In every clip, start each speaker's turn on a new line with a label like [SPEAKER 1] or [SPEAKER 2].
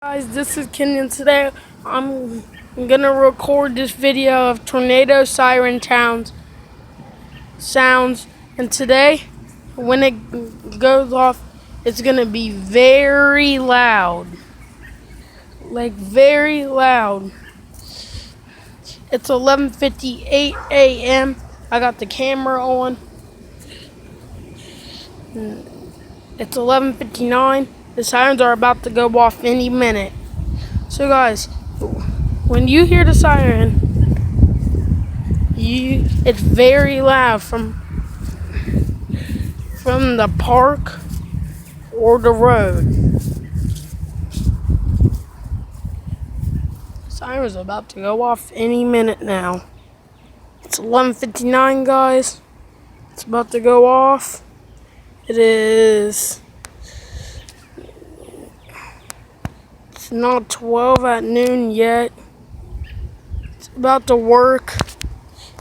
[SPEAKER 1] Guys, this is Kenyon. Today I'm gonna record this video of tornado siren sounds, and today when it goes off it's gonna be very loud, like very loud. It's 11:58 a.m. I got the camera on. It's 11:59. The sirens are about to go off any minute. So guys, when you hear the siren, it's very loud from the park or the road. Siren's about to go off any minute now. It's 11:59, guys. It's about to go off. It's not 12 at noon yet. It's about to work.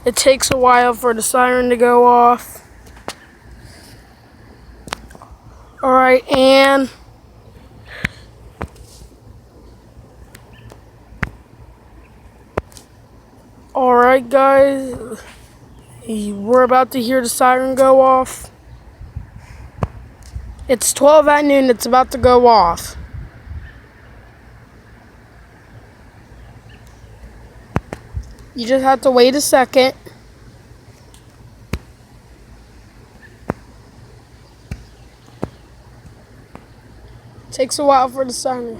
[SPEAKER 1] It takes a while for the siren to go off. Alright, and alright guys, we're about to hear the siren go off. It's 12 at noon, it's about to go off. You just have to wait a second. Takes a while for the siren.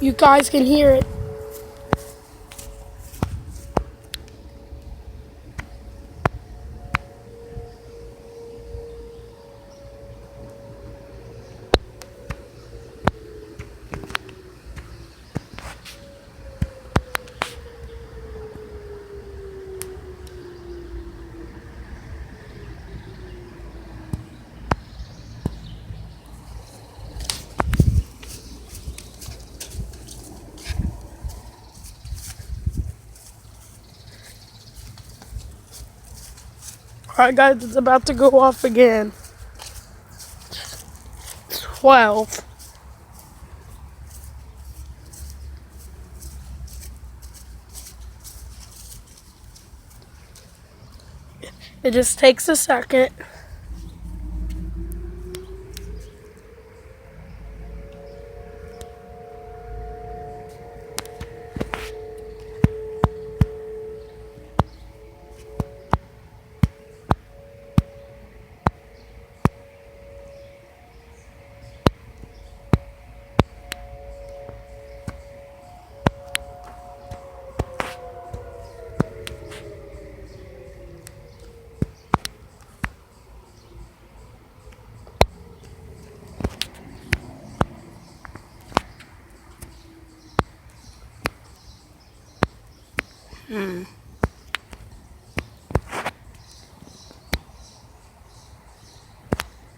[SPEAKER 1] You guys can hear it. Alright guys, it's about to go off again. 12. It just takes a second.